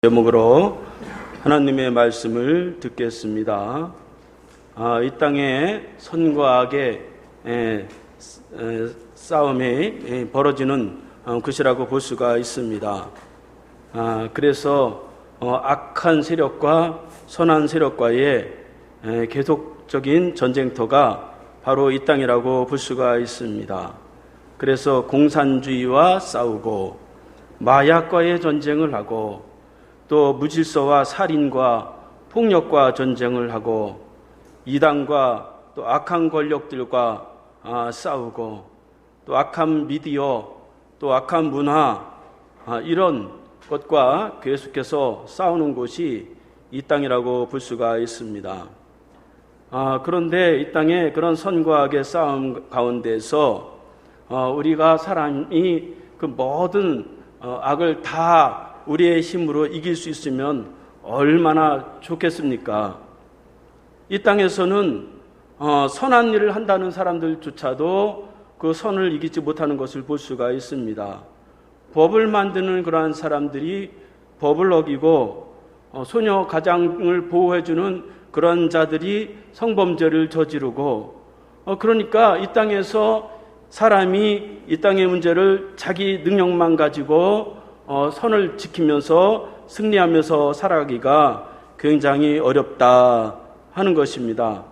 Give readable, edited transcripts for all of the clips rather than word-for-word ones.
제목으로 하나님의 말씀을 듣겠습니다. 이 땅에 선과 악의 싸움이 벌어지는 것이라고 볼 수가 있습니다. 그래서 악한 세력과 선한 세력과의 계속적인 전쟁터가 바로 이 땅이라고 볼 수가 있습니다. 그래서 공산주의와 싸우고 마약과의 전쟁을 하고 또 무질서와 살인과 폭력과 전쟁을 하고 이단과 또 악한 권력들과 싸우고 또 악한 미디어 또 악한 문화 이런 것과 계속해서 싸우는 곳이 이 땅이라고 볼 수가 있습니다. 그런데 이 땅에 그런 선과 악의 싸움 가운데서 우리가 사람이 그 모든 악을 다 우리의 힘으로 이길 수 있으면 얼마나 좋겠습니까? 이 땅에서는 선한 일을 한다는 사람들조차도 그 선을 이기지 못하는 것을 볼 수가 있습니다. 법을 만드는 그러한 사람들이 법을 어기고 소녀 가장을 보호해주는 그런 자들이 성범죄를 저지르고 그러니까 이 땅에서 사람이 이 땅의 문제를 자기 능력만 가지고 선을 지키면서 승리하면서 살아가기가 굉장히 어렵다 하는 것입니다.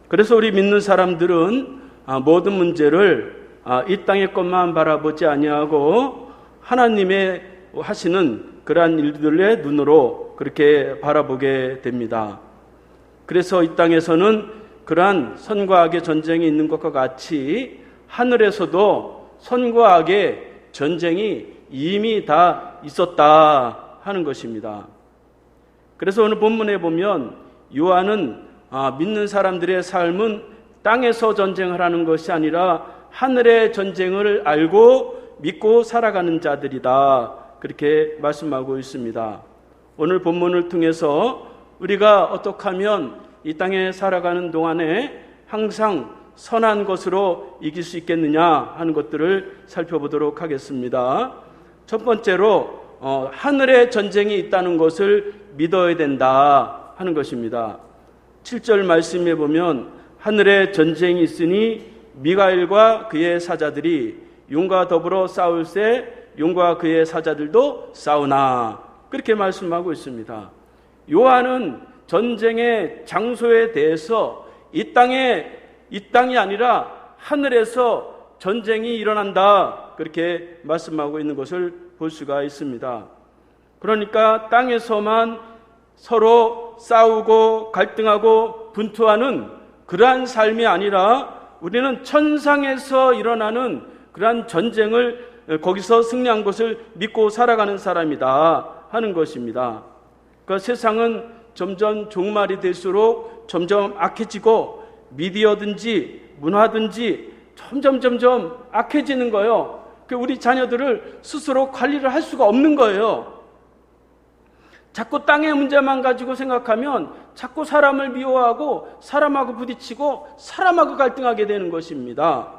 그래서 우리 믿는 사람들은 모든 문제를 이 땅의 것만 바라보지 아니하고 하나님의 하시는 그러한 일들의 눈으로 그렇게 바라보게 됩니다. 그래서 이 땅에서는 그러한 선과 악의 전쟁이 있는 것과 같이 하늘에서도 선과 악의 전쟁이 이미 다 있었다 하는 것입니다. 그래서 오늘 본문에 보면 요한은 믿는 사람들의 삶은 땅에서 전쟁을 하는 것이 아니라 하늘의 전쟁을 알고 믿고 살아가는 자들이다 그렇게 말씀하고 있습니다. 오늘 본문을 통해서 우리가 어떻게 하면 이 땅에 살아가는 동안에 항상 선한 것으로 이길 수 있겠느냐 하는 것들을 살펴보도록 하겠습니다. 첫 번째로 하늘의 전쟁이 있다는 것을 믿어야 된다 하는 것입니다. 7절 말씀에 보면 하늘의 전쟁이 있으니 미가엘과 그의 사자들이 용과 더불어 싸울세 용과 그의 사자들도 싸우나 그렇게 말씀하고 있습니다. 요한은 전쟁의 장소에 대해서 이 땅이 아니라 하늘에서 전쟁이 일어난다 그렇게 말씀하고 있는 것을 볼 수가 있습니다. 그러니까 땅에서만 서로 싸우고 갈등하고 분투하는 그러한 삶이 아니라 우리는 천상에서 일어나는 그러한 전쟁을 거기서 승리한 것을 믿고 살아가는 사람이다 하는 것입니다. 그 세상은 점점 종말이 될수록 점점 악해지고 미디어든지 문화든지 점점 악해지는 거예요. 우리 자녀들을 스스로 관리를 할 수가 없는 거예요. 자꾸 땅의 문제만 가지고 생각하면 자꾸 사람을 미워하고 사람하고 부딪히고 사람하고 갈등하게 되는 것입니다.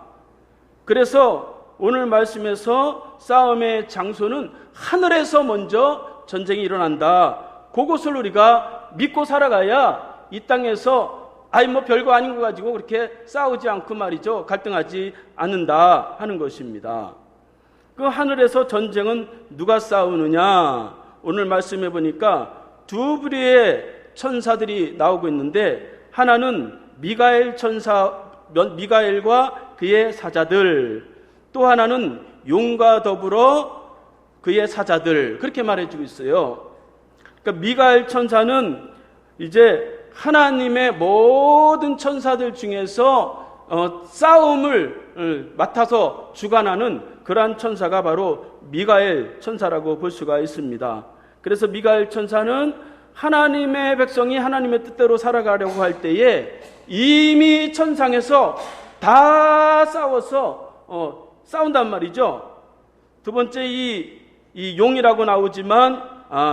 그래서 오늘 말씀에서 싸움의 장소는 하늘에서 먼저 전쟁이 일어난다. 그것을 우리가 믿고 살아가야 이 땅에서 별거 아닌 거 가지고 그렇게 싸우지 않고 말이죠. 갈등하지 않는다 하는 것입니다. 그 하늘에서 전쟁은 누가 싸우느냐? 오늘 말씀해 보니까 두 부류의 천사들이 나오고 있는데 하나는 미가엘과 그의 사자들, 또 하나는 용과 더불어 그의 사자들 그렇게 말해주고 있어요. 그러니까 미가엘 천사는 이제 하나님의 모든 천사들 중에서 싸움을 맡아서 주관하는 그러한 천사가 바로 미가엘 천사라고 볼 수가 있습니다. 그래서 미가엘 천사는 하나님의 백성이 하나님의 뜻대로 살아가려고 할 때에 이미 천상에서 다 싸워서 싸운단 말이죠. 두 번째 이 용이라고 나오지만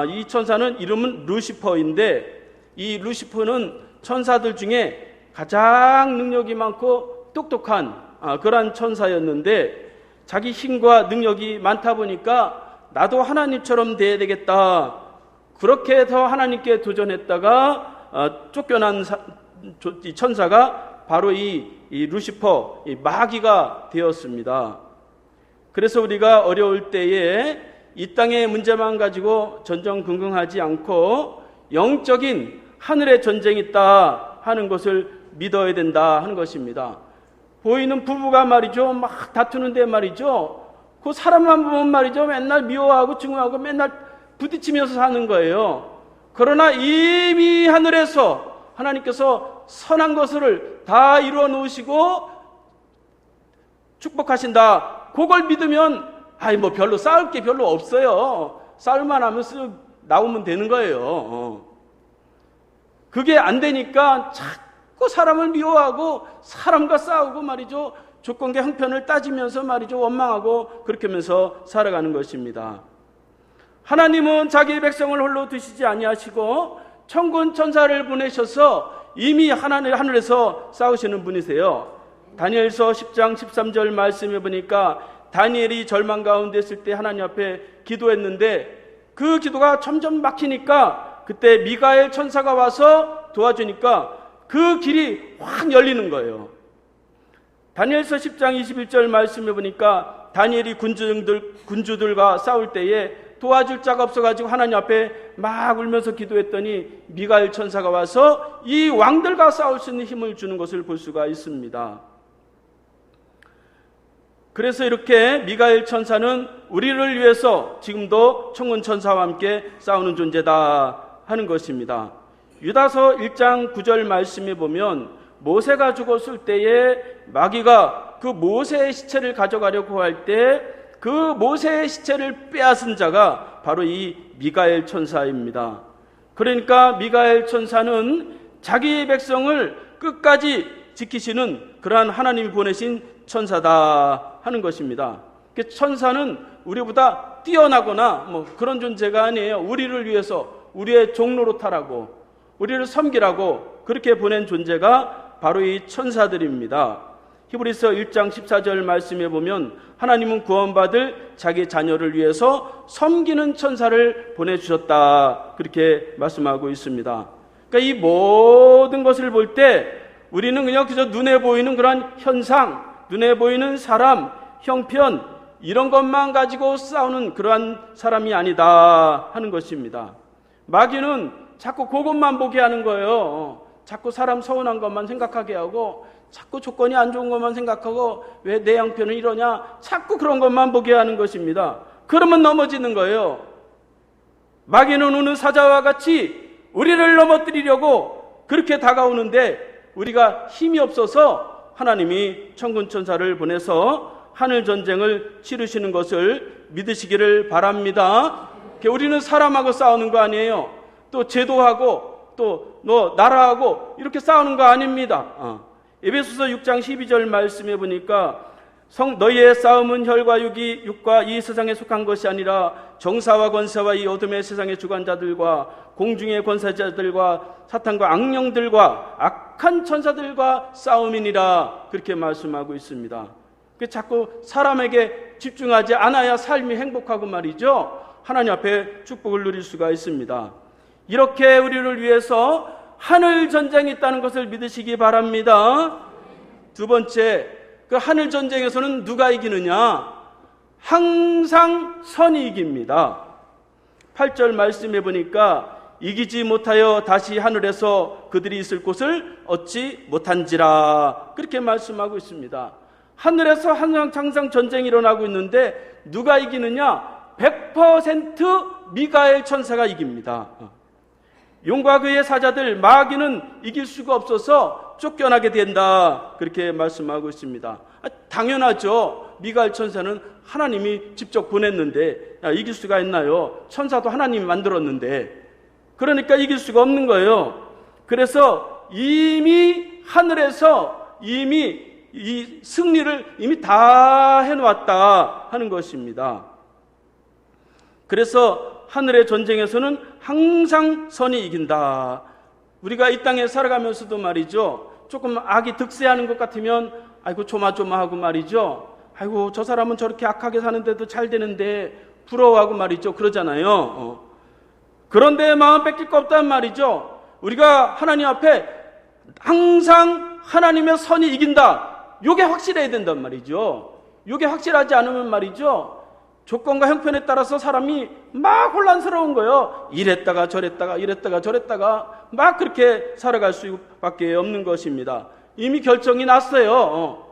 이 천사는 이름은 루시퍼인데 이 루시퍼는 천사들 중에 가장 능력이 많고 똑똑한 그러한 천사였는데 자기 힘과 능력이 많다 보니까 나도 하나님처럼 돼야 되겠다 그렇게 해서 하나님께 도전했다가 쫓겨난 이 천사가 바로 이 루시퍼, 이 마귀가 되었습니다. 그래서 우리가 어려울 때에 이 땅의 문제만 가지고 전전긍긍하지 않고 영적인 하늘의 전쟁이 있다 하는 것을 믿어야 된다 하는 것입니다. 보이는 부부가 말이죠, 막 다투는데 말이죠, 그 사람만 보면 말이죠, 맨날 미워하고 증오하고 맨날 부딪히면서 사는 거예요. 그러나 이미 하늘에서 하나님께서 선한 것을 다 이루어 놓으시고 축복하신다. 그걸 믿으면 뭐 별로 싸울 게 별로 없어요. 싸울만 하면 쓱 나오면 되는 거예요. 그게 안 되니까 자꾸 사람을 미워하고 사람과 싸우고 말이죠, 조건계 형편을 따지면서 말이죠, 원망하고 그렇게 하면서 살아가는 것입니다. 하나님은 자기 백성을 홀로 두시지 아니하시고 천군 천사를 보내셔서 이미 하늘에서 싸우시는 분이세요. 다니엘서 10장 13절 말씀해 보니까 다니엘이 절망 가운데 있을 때 하나님 앞에 기도했는데 그 기도가 점점 막히니까 그때 미가엘 천사가 와서 도와주니까 그 길이 확 열리는 거예요. 다니엘서 10장 21절 말씀해 보니까 다니엘이 군주들과 싸울 때에 도와줄 자가 없어가지고 하나님 앞에 막 울면서 기도했더니 미가엘 천사가 와서 이 왕들과 싸울 수 있는 힘을 주는 것을 볼 수가 있습니다. 그래서 이렇게 미가엘 천사는 우리를 위해서 지금도 천군 천사와 함께 싸우는 존재다 하는 것입니다. 유다서 1장 9절 말씀에 보면 모세가 죽었을 때에 마귀가 그 모세의 시체를 가져가려고 할 때 그 모세의 시체를 빼앗은 자가 바로 이 미가엘 천사입니다. 그러니까 미가엘 천사는 자기 백성을 끝까지 지키시는 그러한 하나님이 보내신 천사다 하는 것입니다. 천사는 우리보다 뛰어나거나 그런 존재가 아니에요. 우리를 위해서 우리의 종노릇하라고 우리를 섬기라고 그렇게 보낸 존재가 바로 이 천사들입니다. 히브리서 1장 14절 말씀에 보면 하나님은 구원받을 자기 자녀를 위해서 섬기는 천사를 보내주셨다 그렇게 말씀하고 있습니다. 그러니까 이 모든 것을 볼 때 우리는 그냥 그저 눈에 보이는 그런 현상, 눈에 보이는 사람, 형편 이런 것만 가지고 싸우는 그러한 사람이 아니다 하는 것입니다. 마귀는 자꾸 그것만 보게 하는 거예요. 자꾸 사람 서운한 것만 생각하게 하고 자꾸 조건이 안 좋은 것만 생각하고 왜 내 형편은 이러냐 자꾸 그런 것만 보게 하는 것입니다. 그러면 넘어지는 거예요. 마귀는 우는 사자와 같이 우리를 넘어뜨리려고 그렇게 다가오는데 우리가 힘이 없어서 하나님이 천군 천사를 보내서 하늘 전쟁을 치르시는 것을 믿으시기를 바랍니다. 우리는 사람하고 싸우는 거 아니에요. 또 제도하고 또 나라하고 이렇게 싸우는 거 아닙니다. 에베소서 6장 12절 말씀해 보니까 너희의 싸움은 혈과 육과 이 세상에 속한 것이 아니라 정사와 권세와 이 어둠의 세상의 주관자들과 공중의 권세자들과 사탄과 악령들과 악한 천사들과 싸움이니라 그렇게 말씀하고 있습니다. 자꾸 사람에게 집중하지 않아야 삶이 행복하고 말이죠. 하나님 앞에 축복을 누릴 수가 있습니다. 이렇게 우리를 위해서 하늘 전쟁이 있다는 것을 믿으시기 바랍니다. 두 번째, 그 하늘 전쟁에서는 누가 이기느냐? 항상 선이 이깁니다. 8절 말씀해 보니까 이기지 못하여 다시 하늘에서 그들이 있을 곳을 얻지 못한지라 그렇게 말씀하고 있습니다. 하늘에서 항상 전쟁이 일어나고 있는데 누가 이기느냐? 100% 미가엘 천사가 이깁니다. 용과 그의 사자들 마귀는 이길 수가 없어서 쫓겨나게 된다 그렇게 말씀하고 있습니다. 당연하죠. 미가엘 천사는 하나님이 직접 보냈는데 이길 수가 있나요? 천사도 하나님이 만들었는데 그러니까 이길 수가 없는 거예요. 그래서 이미 하늘에서 이미 이 승리를 이미 다 해놓았다 하는 것입니다. 그래서 하늘의 전쟁에서는 항상 선이 이긴다. 우리가 이 땅에 살아가면서도 말이죠, 조금 악이 득세하는 것 같으면 아이고 조마조마하고 말이죠, 아이고 저 사람은 저렇게 악하게 사는데도 잘 되는데 부러워하고 말이죠, 그러잖아요. 그런데 마음 뺏길 거 없단 말이죠. 우리가 하나님 앞에 항상 하나님의 선이 이긴다. 요게 확실해야 된단 말이죠. 요게 확실하지 않으면 말이죠, 조건과 형편에 따라서 사람이 막 혼란스러운 거예요. 이랬다가 저랬다가 막 그렇게 살아갈 수밖에 없는 것입니다. 이미 결정이 났어요.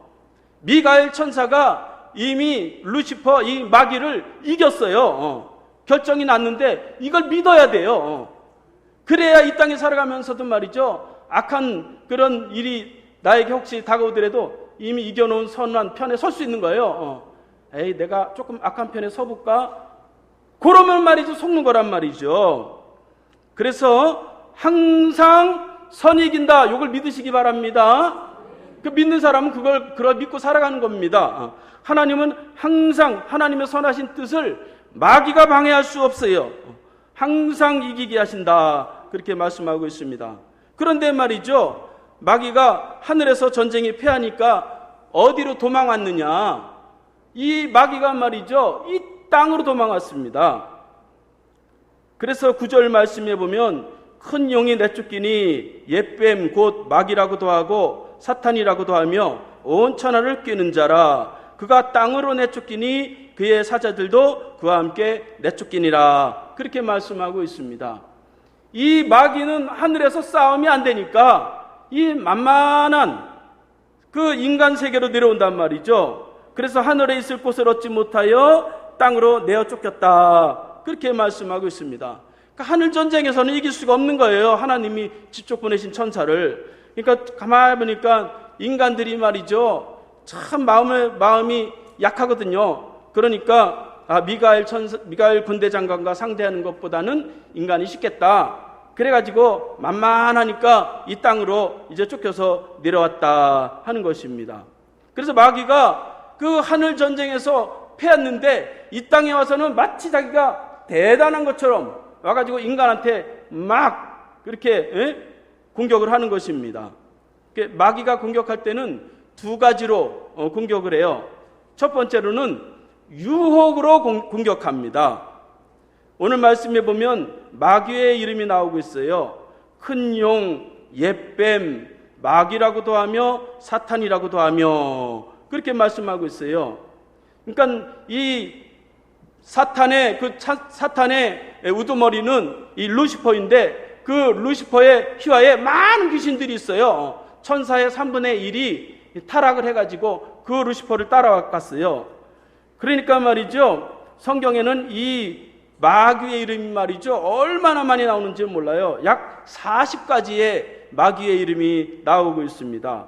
미가엘 천사가 이미 루시퍼 이 마귀를 이겼어요. 결정이 났는데 이걸 믿어야 돼요. 그래야 이 땅에 살아가면서도 말이죠, 악한 그런 일이 나에게 혹시 다가오더라도 이미 이겨놓은 선한 편에 설 수 있는 거예요. 에이, 내가 조금 악한 편에 서볼까? 그러면 말이죠, 속는 거란 말이죠. 그래서 항상 선이 이긴다. 이걸 믿으시기 바랍니다. 그 믿는 사람은 그걸 믿고 살아가는 겁니다. 하나님은 항상 하나님의 선하신 뜻을 마귀가 방해할 수 없어요. 항상 이기게 하신다. 그렇게 말씀하고 있습니다. 그런데 말이죠, 마귀가 하늘에서 전쟁이 패하니까 어디로 도망왔느냐? 이 마귀가 말이죠, 이 땅으로 도망왔습니다. 그래서 9절 말씀에 보면 큰 용이 내쫓기니 옛뱀 곧 마귀라고도 하고 사탄이라고도 하며 온 천하를 꿰는 자라. 그가 땅으로 내쫓기니 그의 사자들도 그와 함께 내쫓기니라. 그렇게 말씀하고 있습니다. 이 마귀는 하늘에서 싸움이 안 되니까 이 만만한 그 인간 세계로 내려온단 말이죠. 그래서 하늘에 있을 곳을 얻지 못하여 땅으로 내어 쫓겼다. 그렇게 말씀하고 있습니다. 그러니까 하늘 전쟁에서는 이길 수가 없는 거예요. 하나님이 직접 보내신 천사를. 그러니까 가만히 보니까 인간들이 말이죠, 참 마음이 약하거든요. 그러니까 미가엘 군대 장관과 상대하는 것보다는 인간이 쉽겠다. 그래가지고 만만하니까 이 땅으로 이제 쫓겨서 내려왔다 하는 것입니다. 그래서 마귀가 그 하늘 전쟁에서 패했는데 이 땅에 와서는 마치 자기가 대단한 것처럼 와가지고 인간한테 막 그렇게 공격을 하는 것입니다. 마귀가 공격할 때는 두 가지로 공격을 해요. 첫 번째로는 유혹으로 공격합니다. 오늘 말씀에 보면 마귀의 이름이 나오고 있어요. 큰 용, 옛뱀, 마귀라고도 하며 사탄이라고도 하며 그렇게 말씀하고 있어요. 그러니까 이 사탄의 우두머리는 이 루시퍼인데 그 루시퍼의 휘하에 많은 귀신들이 있어요. 천사의 3분의 1이 타락을 해가지고 그 루시퍼를 따라갔어요. 그러니까 말이죠, 성경에는 이 마귀의 이름이 말이죠, 얼마나 많이 나오는지 몰라요. 약 40가지의 마귀의 이름이 나오고 있습니다.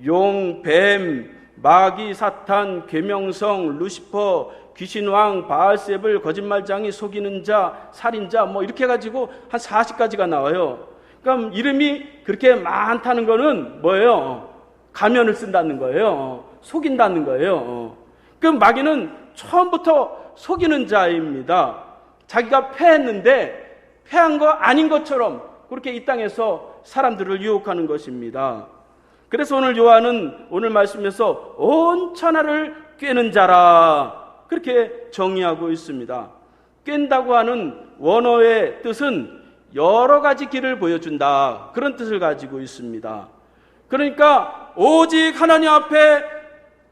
용, 뱀, 마귀, 사탄, 계명성, 루시퍼, 귀신왕, 바알세불, 거짓말장이, 속이는 자, 살인자, 뭐 이렇게 해가지고 한 40가지가 나와요. 그러니까 이름이 그렇게 많다는 거는 뭐예요? 가면을 쓴다는 거예요. 속인다는 거예요. 그럼 마귀는 처음부터 속이는 자입니다. 자기가 패했는데 패한 거 아닌 것처럼 그렇게 이 땅에서 사람들을 유혹하는 것입니다. 그래서 오늘 요한은 오늘 말씀에서 온 천하를 꿰는 자라 그렇게 정의하고 있습니다. 꿰다고 하는 원어의 뜻은 여러 가지 길을 보여준다, 그런 뜻을 가지고 있습니다. 그러니까 오직 하나님 앞에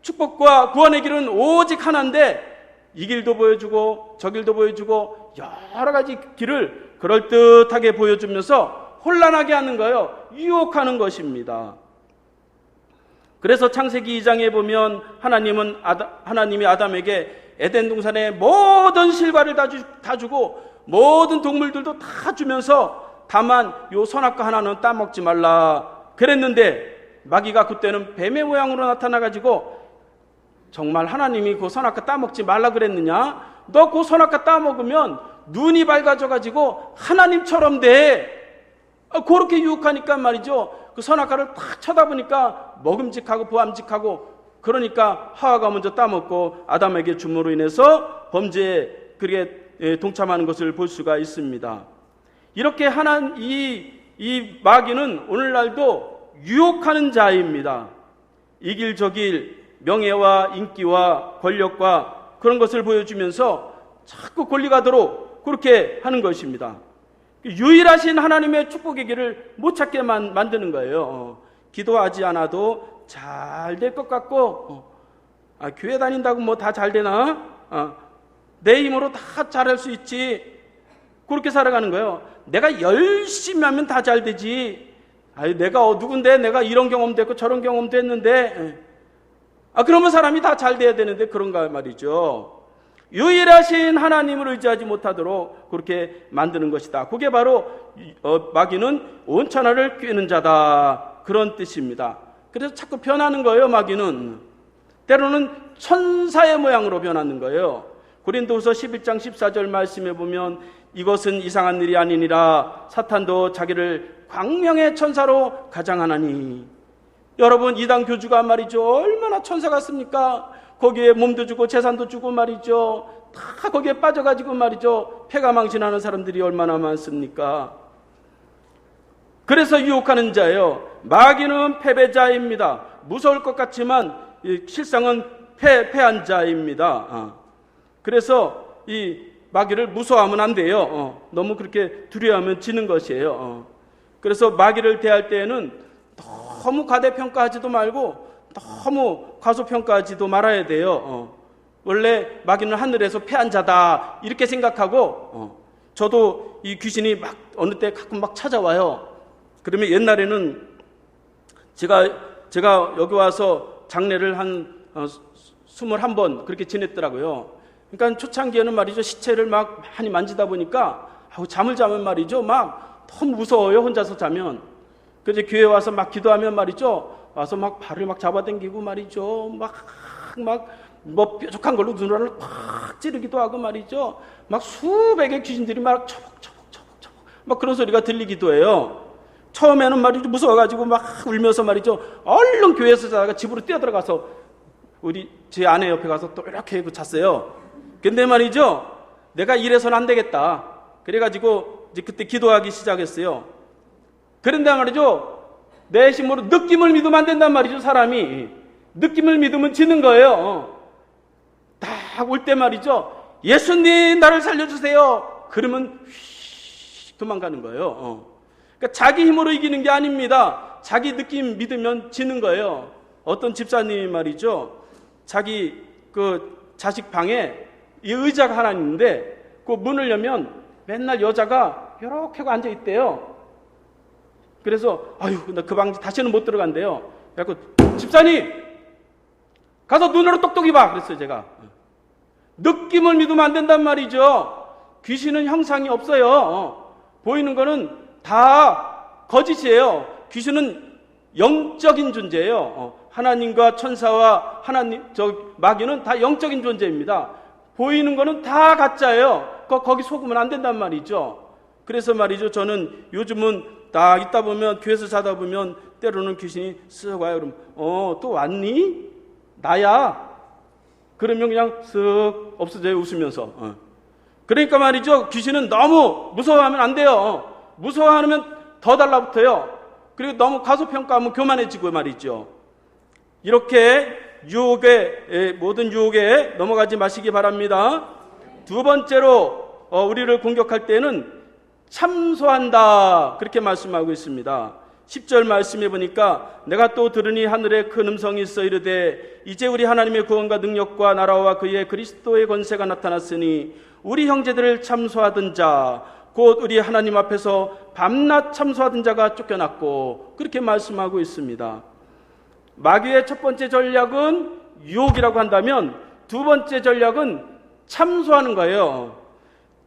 축복과 구원의 길은 오직 하나인데 이 길도 보여주고 저 길도 보여주고 여러 가지 길을 그럴듯하게 보여주면서 혼란하게 하는 거예요. 유혹하는 것입니다. 그래서 창세기 2장에 보면 하나님이 아담에게 에덴 동산의 모든 실과를 다 주고 모든 동물들도 다 주면서 다만 요 선악과 하나는 따먹지 말라 그랬는데 마귀가 그때는 뱀의 모양으로 나타나가지고 정말 하나님이 그 선악과 따먹지 말라 그랬느냐? 너 그 선악과 따먹으면 눈이 밝아져가지고 하나님처럼 돼. 그렇게 유혹하니까 말이죠, 그 선악과를 딱 쳐다보니까 먹음직하고 보암직하고, 그러니까 하와가 먼저 따먹고 아담에게 줌으로 인해서 범죄에 그렇게 동참하는 것을 볼 수가 있습니다. 이렇게 이 마귀는 오늘날도 유혹하는 자입니다. 이 길 저 길 명예와 인기와 권력과 그런 것을 보여주면서 자꾸 권리가도록 그렇게 하는 것입니다. 유일하신 하나님의 축복의 길을 못 찾게 만드는 거예요. 기도하지 않아도 잘 될 것 같고, 교회 다닌다고 뭐 다 잘 되나? 내 힘으로 다 잘할 수 있지. 그렇게 살아가는 거예요. 내가 열심히 하면 다 잘 되지. 내가 누군데 내가 이런 경험도 했고 저런 경험도 했는데, 그러면 사람이 다 잘 돼야 되는데 그런가 말이죠. 유일하신 하나님을 의지하지 못하도록 그렇게 만드는 것이다. 그게 바로 마귀는 온 천하를 꿰는 자다, 그런 뜻입니다. 그래서 자꾸 변하는 거예요. 마귀는 때로는 천사의 모양으로 변하는 거예요. 고린도후서 11장 14절 말씀에 보면 이것은 이상한 일이 아니니라 사탄도 자기를 광명의 천사로 가장하나니. 여러분, 이단 교주가 말이죠, 얼마나 천사 같습니까? 거기에 몸도 주고 재산도 주고 말이죠, 다 거기에 빠져가지고 말이죠, 패가망신하는 사람들이 얼마나 많습니까? 그래서 유혹하는 자예요. 마귀는 패배자입니다. 무서울 것 같지만 실상은 패한 자입니다. 그래서 이 마귀를 무서워하면 안 돼요. 너무 그렇게 두려워하면 지는 것이에요. 그래서 마귀를 대할 때에는 너무 과대평가하지도 말고 너무 과소평가하지도 말아야 돼요. 원래 마귀는 하늘에서 패한 자다, 이렇게 생각하고, 저도 이 귀신이 막 어느 때 가끔 막 찾아와요. 그러면 옛날에는 제가 여기 와서 장례를 한 21번 그렇게 지냈더라고요. 그러니까 초창기에는 말이죠, 시체를 막 많이 만지다 보니까 잠을 자면 말이죠, 막 너무 무서워요. 혼자서 자면. 그래서 교회 와서 막 기도하면 말이죠, 와서 막 발을 막 잡아당기고 말이죠, 뭐 뾰족한 걸로 눈알을 팍 찌르기도 하고 말이죠, 막 수백의 귀신들이 막 처벅처벅 막 그런 소리가 들리기도 해요. 처음에는 말이죠, 무서워가지고 막 울면서 말이죠, 얼른 교회에서 자다가 집으로 뛰어들어가서 제 아내 옆에 가서 또 이렇게 잤어요. 근데 말이죠, 내가 이래서는 안 되겠다. 그래가지고 이제 그때 기도하기 시작했어요. 그런데 말이죠, 내 힘으로 느낌을 믿으면 안 된단 말이죠. 사람이 느낌을 믿으면 지는 거예요. 딱 올 때 말이죠, 예수님 나를 살려주세요. 그러면 휘 도망가는 거예요. 그러니까 자기 힘으로 이기는 게 아닙니다. 자기 느낌 믿으면 지는 거예요. 어떤 집사님이 말이죠, 자기 그 자식 방에 이 의자가 하나 있는데 그 문을 열면 맨날 여자가 이렇게 앉아 있대요. 그래서 나 그 방 다시는 못 들어간대요. 그래서 집사님 가서 눈으로 똑똑히 봐, 그랬어요. 제가 느낌을 믿으면 안 된단 말이죠. 귀신은 형상이 없어요. 보이는 거는 다 거짓이에요. 귀신은 영적인 존재예요. 하나님과 천사와 마귀는 다 영적인 존재입니다. 보이는 거는 다 가짜예요. 거기 속으면 안 된단 말이죠. 그래서 말이죠, 저는 요즘은 다 있다 보면, 교회에서 자다 보면 때로는 귀신이 쓱 와요. 그럼 또 왔니? 나야. 그러면 그냥 쓱 없어져요, 웃으면서. 그러니까 말이죠, 귀신은 너무 무서워하면 안 돼요. 무서워하면 더 달라붙어요. 그리고 너무 과소평가하면 교만해지고 말이죠. 이렇게 모든 유혹에 넘어가지 마시기 바랍니다. 두 번째로 우리를 공격할 때는 참소한다, 그렇게 말씀하고 있습니다. 10절 말씀해 보니까 내가 또 들으니 하늘에 큰 음성이 있어 이르되 이제 우리 하나님의 구원과 능력과 나라와 그의 그리스도의 권세가 나타났으니 우리 형제들을 참소하던 자 곧 우리 하나님 앞에서 밤낮 참소하던 자가 쫓겨났고, 그렇게 말씀하고 있습니다. 마귀의 첫 번째 전략은 유혹이라고 한다면 두 번째 전략은 참소하는 거예요.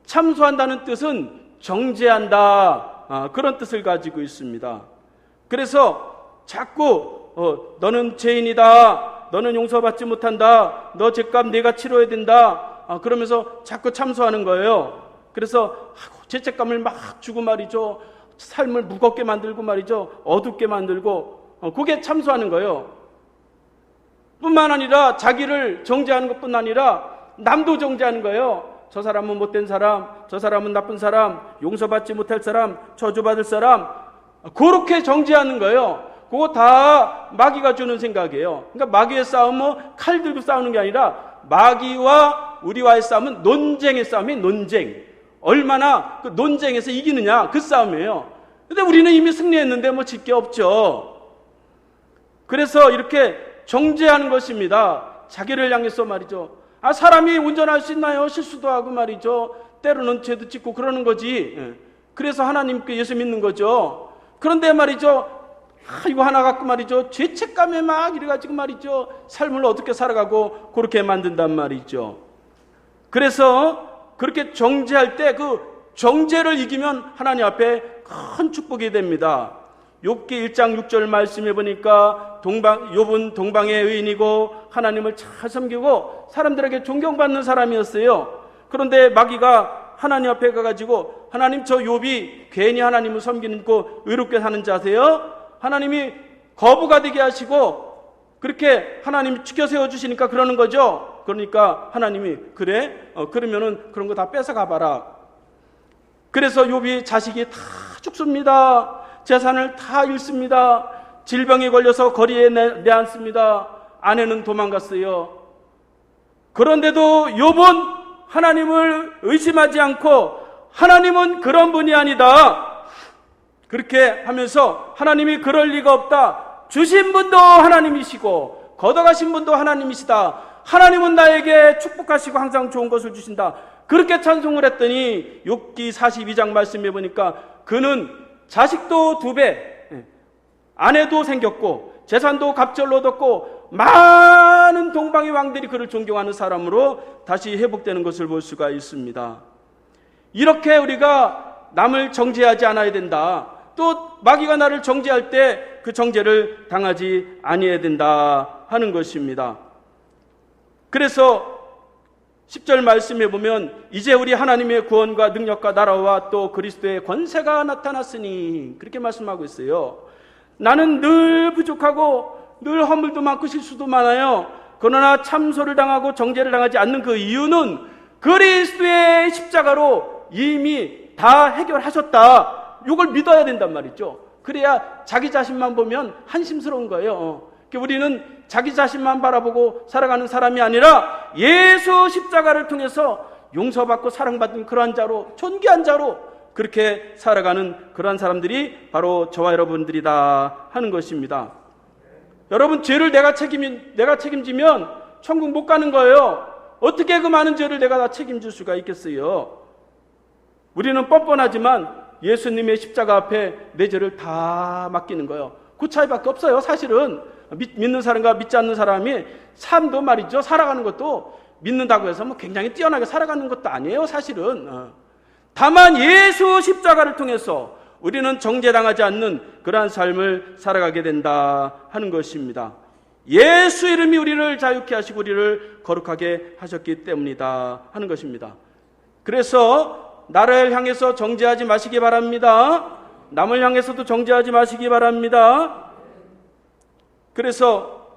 참소한다는 뜻은 정죄한다, 그런 뜻을 가지고 있습니다. 그래서 자꾸 너는 죄인이다, 너는 용서받지 못한다, 너 죄값 네가 치러야 된다, 그러면서 자꾸 참소하는 거예요. 그래서 죄책감을 막 주고 말이죠, 삶을 무겁게 만들고 말이죠, 어둡게 만들고, 그게 참소하는 거예요. 뿐만 아니라 자기를 정죄하는 것뿐 아니라 남도 정죄하는 거예요. 저 사람은 못된 사람, 저 사람은 나쁜 사람, 용서받지 못할 사람, 저주받을 사람, 그렇게 정죄하는 거예요. 그거 다 마귀가 주는 생각이에요. 그러니까 마귀의 싸움은 칼 들고 싸우는 게 아니라 마귀와 우리와의 싸움은 논쟁의 싸움이 논쟁. 얼마나 그 논쟁에서 이기느냐 그 싸움이에요. 근데 우리는 이미 승리했는데 뭐 질 게 없죠. 그래서 이렇게 정죄하는 것입니다. 자기를 향해서 말이죠. 사람이 운전할 수 있나요? 실수도 하고 말이죠. 때로는 죄도 짓고 그러는 거지. 그래서 하나님께 예수 믿는 거죠. 그런데 말이죠. 이거 하나 갖고 말이죠. 죄책감에 막 이래가지고 말이죠. 삶을 어떻게 살아가고 그렇게 만든단 말이죠. 그래서 그렇게 정죄할 때 그 정죄를 이기면 하나님 앞에 큰 축복이 됩니다. 욥기 1장 6절 말씀해 보니까 욥은 동방의 의인이고 하나님을 잘 섬기고 사람들에게 존경받는 사람이었어요. 그런데 마귀가 하나님 앞에 가가지고 하나님 저 욥이 괜히 하나님을 섬기는 거 의롭게 사는 자세요? 하나님이 거부가 되게 하시고 그렇게 하나님이 죽여 세워주시니까 그러는 거죠. 그러니까 하나님이 그래? 그러면은 그런 거 다 뺏어가 봐라. 그래서 욥이 자식이 다 죽습니다. 재산을 다 잃습니다. 질병에 걸려서 거리에 내앉습니다. 아내는 도망갔어요. 그런데도 욥은 하나님을 의심하지 않고 하나님은 그런 분이 아니다. 그렇게 하면서 하나님이 그럴 리가 없다. 주신 분도 하나님이시고 걷어가신 분도 하나님이시다. 하나님은 나에게 축복하시고 항상 좋은 것을 주신다. 그렇게 찬송을 했더니 욥기 42장 말씀해 보니까 그는 자식도 2배, 아내도 생겼고 재산도 갑절로 얻었고 많은 동방의 왕들이 그를 존경하는 사람으로 다시 회복되는 것을 볼 수가 있습니다. 이렇게 우리가 남을 정죄하지 않아야 된다. 또 마귀가 나를 정죄할 때 그 정죄를 당하지 아니해야 된다 하는 것입니다. 그래서 10절 말씀해 보면 이제 우리 하나님의 구원과 능력과 나라와 또 그리스도의 권세가 나타났으니 그렇게 말씀하고 있어요. 나는 늘 부족하고 늘 허물도 많고 실수도 많아요. 그러나 참소를 당하고 정죄를 당하지 않는 그 이유는 그리스도의 십자가로 이미 다 해결하셨다. 이걸 믿어야 된단 말이죠. 그래야 자기 자신만 보면 한심스러운 거예요. 우리는 자기 자신만 바라보고 살아가는 사람이 아니라 예수 십자가를 통해서 용서받고 사랑받은 그러한 자로, 존귀한 자로 그렇게 살아가는 그러한 사람들이 바로 저와 여러분들이다 하는 것입니다. 여러분, 죄를 내가 책임지면 천국 못 가는 거예요. 어떻게 그 많은 죄를 내가 다 책임질 수가 있겠어요? 우리는 뻔뻔하지만 예수님의 십자가 앞에 내 죄를 다 맡기는 거예요. 그 차이밖에 없어요. 사실은 믿는 사람과 믿지 않는 사람이 삶도 말이죠. 살아가는 것도 믿는다고 해서 뭐 굉장히 뛰어나게 살아가는 것도 아니에요. 사실은. 다만 예수 십자가를 통해서 우리는 정죄당하지 않는 그러한 삶을 살아가게 된다 하는 것입니다. 예수 이름이 우리를 자유케 하시고 우리를 거룩하게 하셨기 때문이다 하는 것입니다. 그래서 나를 향해서 정죄하지 마시기 바랍니다. 남을 향해서도 정죄하지 마시기 바랍니다. 그래서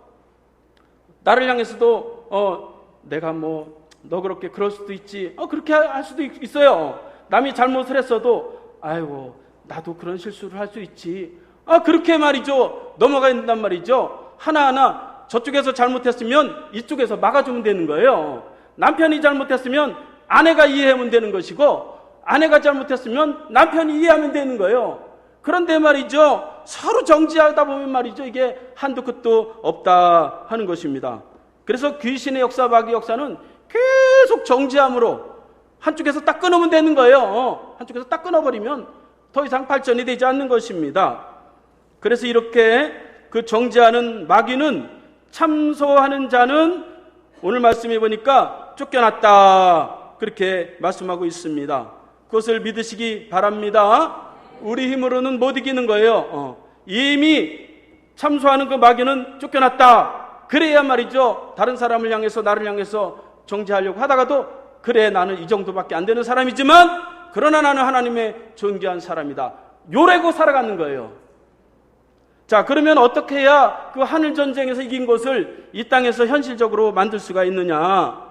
나를 향해서도 내가 너 그렇게 그럴 수도 있지. 그렇게 할 수도 있어요. 남이 잘못을 했어도 아이고 나도 그런 실수를 할 수 있지. 그렇게 말이죠. 넘어가야 된단 말이죠. 하나하나 저쪽에서 잘못했으면 이쪽에서 막아주면 되는 거예요. 남편이 잘못했으면 아내가 이해하면 되는 것이고 아내가 잘못했으면 남편이 이해하면 되는 거예요. 그런데 말이죠. 서로 정죄하다 보면 말이죠. 이게 한도 끝도 없다 하는 것입니다. 그래서 귀신의 역사, 마귀 역사는 계속 정죄함으로 한쪽에서 딱 끊으면 되는 거예요. 한쪽에서 딱 끊어버리면 더 이상 발전이 되지 않는 것입니다. 그래서 이렇게 그 정죄하는 마귀는 참소하는 자는 오늘 말씀해 보니까 쫓겨났다. 그렇게 말씀하고 있습니다. 그것을 믿으시기 바랍니다. 우리 힘으로는 못 이기는 거예요. 이미 참소하는 그 마귀는 쫓겨났다. 그래야 말이죠. 다른 사람을 향해서 나를 향해서 정죄하려고 하다가도 그래 나는 이 정도밖에 안 되는 사람이지만 그러나 나는 하나님의 존귀한 사람이다. 요래고 살아가는 거예요. 자, 그러면 어떻게 해야 그 하늘 전쟁에서 이긴 것을 이 땅에서 현실적으로 만들 수가 있느냐?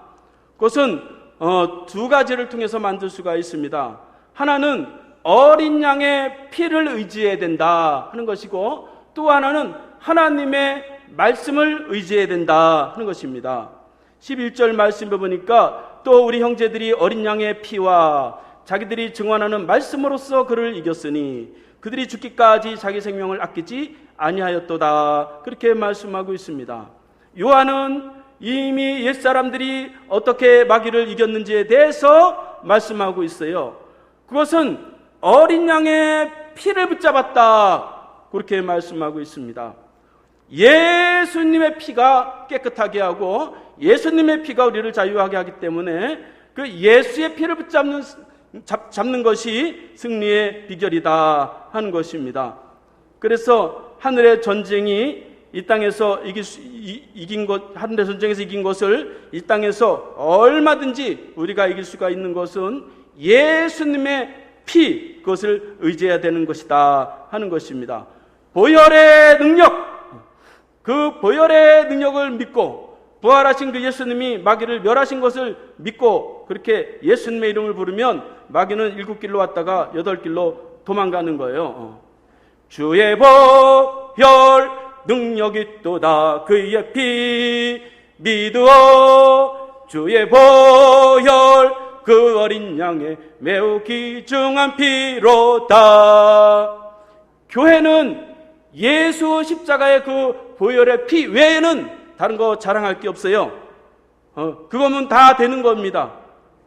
그것은 2가지를 통해서 만들 수가 있습니다. 하나는 어린 양의 피를 의지해야 된다 하는 것이고 또 하나는 하나님의 말씀을 의지해야 된다 하는 것입니다. 11절 말씀을 보니까 또 우리 형제들이 어린 양의 피와 자기들이 증언하는 말씀으로써 그를 이겼으니 그들이 죽기까지 자기 생명을 아끼지 아니하였도다. 그렇게 말씀하고 있습니다. 요한은 이미 옛사람들이 어떻게 마귀를 이겼는지에 대해서 말씀하고 있어요. 그것은 어린 양의 피를 붙잡았다. 그렇게 말씀하고 있습니다. 예수님의 피가 깨끗하게 하고 예수님의 피가 우리를 자유하게 하기 때문에 그 예수의 피를 잡는 것이 승리의 비결이다 하는 것입니다. 그래서 하늘의 전쟁이 이 땅에서 하늘의 전쟁에서 이긴 것을 이 땅에서 얼마든지 우리가 이길 수가 있는 것은 예수님의 피, 그것을 의지해야 되는 것이다 하는 것입니다. 보혈의 능력, 그 보혈의 능력을 믿고 부활하신 그 예수님이 마귀를 멸하신 것을 믿고 그렇게 예수님의 이름을 부르면 마귀는 7길로 왔다가 8길로 도망가는 거예요. 주의 보혈 능력이 있도다. 그의 피 믿으어 주의 보혈 그 어린 양의 매우 귀중한 피로다. 교회는 예수 십자가의 그 보혈의 피 외에는 다른 거 자랑할 게 없어요. 그거면 다 되는 겁니다.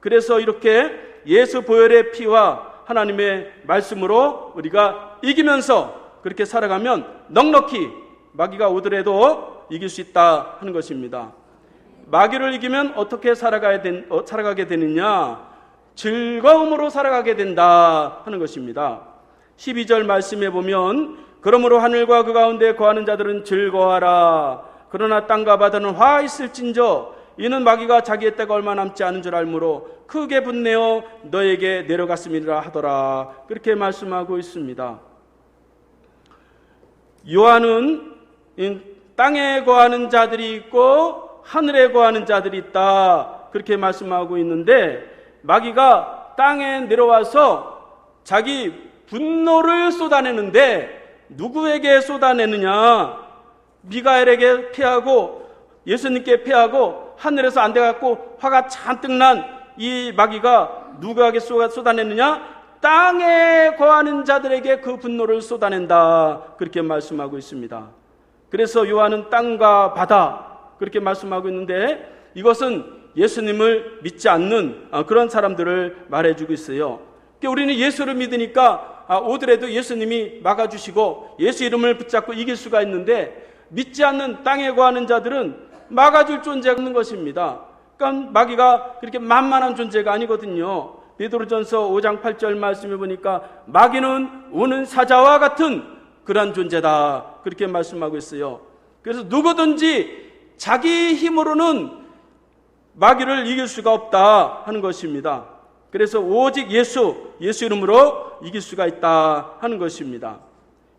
그래서 이렇게 예수 보혈의 피와 하나님의 말씀으로 우리가 이기면서 그렇게 살아가면 넉넉히 마귀가 오더라도 이길 수 있다 하는 것입니다. 마귀를 이기면 어떻게 살아가게 되느냐? 즐거움으로 살아가게 된다 하는 것입니다. 12절 말씀에 보면 그러므로 하늘과 그 가운데 거하는 자들은 즐거워하라. 그러나 땅과 바다는 화 있을진저 이는 마귀가 자기의 때가 얼마 남지 않은 줄 알므로 크게 분내어 너에게 내려갔음이라 하더라. 그렇게 말씀하고 있습니다. 요한은 땅에 거하는 자들이 있고 하늘에 거하는 자들이 있다. 그렇게 말씀하고 있는데 마귀가 땅에 내려와서 자기 분노를 쏟아내는데 누구에게 쏟아내느냐? 미가엘에게 패하고 예수님께 패하고 하늘에서 안 돼갖고 화가 잔뜩 난 이 마귀가 누구에게 쏟아내느냐? 땅에 거하는 자들에게 그 분노를 쏟아낸다. 그렇게 말씀하고 있습니다. 그래서 요한은 땅과 바다 그렇게 말씀하고 있는데 이것은 예수님을 믿지 않는 그런 사람들을 말해주고 있어요. 우리는 예수를 믿으니까 오더라도 예수님이 막아주시고 예수 이름을 붙잡고 이길 수가 있는데 믿지 않는 땅에 거하는 자들은 막아줄 존재가 없는 것입니다. 그러니까 마귀가 그렇게 만만한 존재가 아니거든요. 베드로전서 5장 8절 말씀해 보니까 마귀는 우는 사자와 같은 그러한 존재다. 그렇게 말씀하고 있어요. 그래서 누구든지 자기 힘으로는 마귀를 이길 수가 없다 하는 것입니다. 그래서 오직 예수 이름으로 이길 수가 있다 하는 것입니다.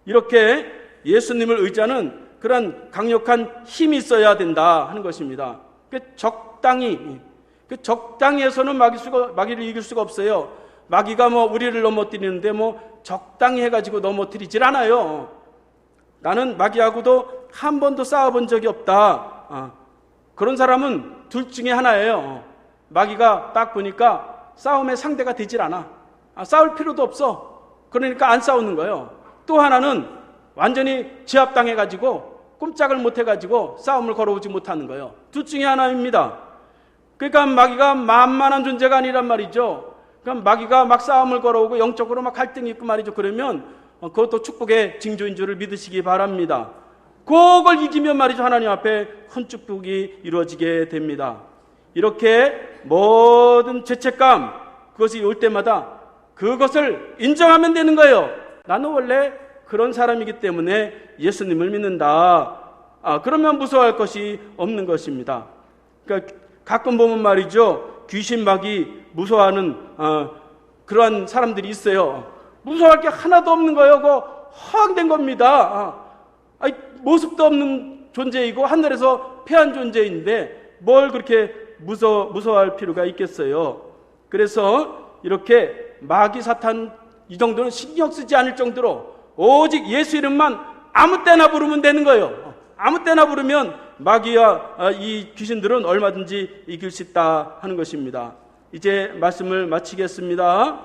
이렇게 예수님을 의지하는 그런 강력한 힘이 있어야 된다 하는 것입니다. 적당히 해서는 마귀를 이길 수가 없어요. 마귀가 우리를 넘어뜨리는데 적당히 해가지고 넘어뜨리질 않아요. 나는 마귀하고도 한 번도 싸워본 적이 없다. 그런 사람은 둘 중에 하나예요. 마귀가 딱 보니까 싸움의 상대가 되질 않아. 싸울 필요도 없어. 그러니까 안 싸우는 거예요. 또 하나는 완전히 제압당해가지고 꼼짝을 못해가지고 싸움을 걸어오지 못하는 거예요. 둘 중에 하나입니다. 그러니까 마귀가 만만한 존재가 아니란 말이죠. 그러니까 마귀가 막 싸움을 걸어오고 영적으로 막 갈등이 있고 말이죠. 그러면 그것도 축복의 징조인 줄을 믿으시기 바랍니다. 그걸 이기면 말이죠. 하나님 앞에 큰 축복이 이루어지게 됩니다. 이렇게 모든 죄책감 그것이 올 때마다 그것을 인정하면 되는 거예요. 나는 원래 그런 사람이기 때문에 예수님을 믿는다. 그러면 무서워할 것이 없는 것입니다. 그러니까 가끔 보면 말이죠. 귀신 마귀 무서워하는 그러한 사람들이 있어요. 무서워할 게 하나도 없는 거예요. 그거 허황된 겁니다. 모습도 없는 존재이고 하늘에서 패한 존재인데 뭘 그렇게 무서워할 필요가 있겠어요. 그래서 이렇게 마귀 사탄 이 정도는 신경 쓰지 않을 정도로 오직 예수 이름만 아무 때나 부르면 되는 거예요. 아무 때나 부르면 마귀와 이 귀신들은 얼마든지 이길 수 있다 하는 것입니다. 이제 말씀을 마치겠습니다.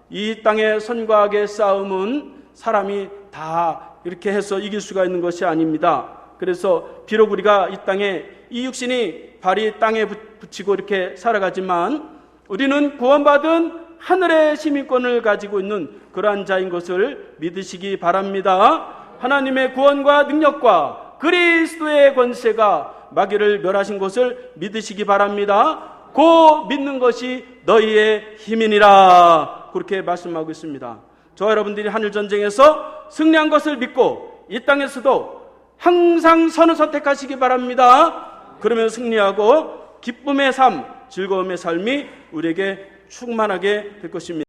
이 땅의 선과 악의 싸움은 사람이 다 이렇게 해서 이길 수가 있는 것이 아닙니다. 그래서 비록 우리가 이 땅에 이 육신이 발이 땅에 붙이고 이렇게 살아가지만 우리는 구원받은 하늘의 시민권을 가지고 있는 그러한 자인 것을 믿으시기 바랍니다. 하나님의 구원과 능력과 그리스도의 권세가 마귀를 멸하신 것을 믿으시기 바랍니다. 고 믿는 것이 너희의 힘이니라, 그렇게 말씀하고 있습니다. 저와 여러분들이 하늘전쟁에서 승리한 것을 믿고 이 땅에서도 항상 선을 선택하시기 바랍니다. 그러면 승리하고 기쁨의 삶, 즐거움의 삶이 우리에게 충만하게 될 것입니다.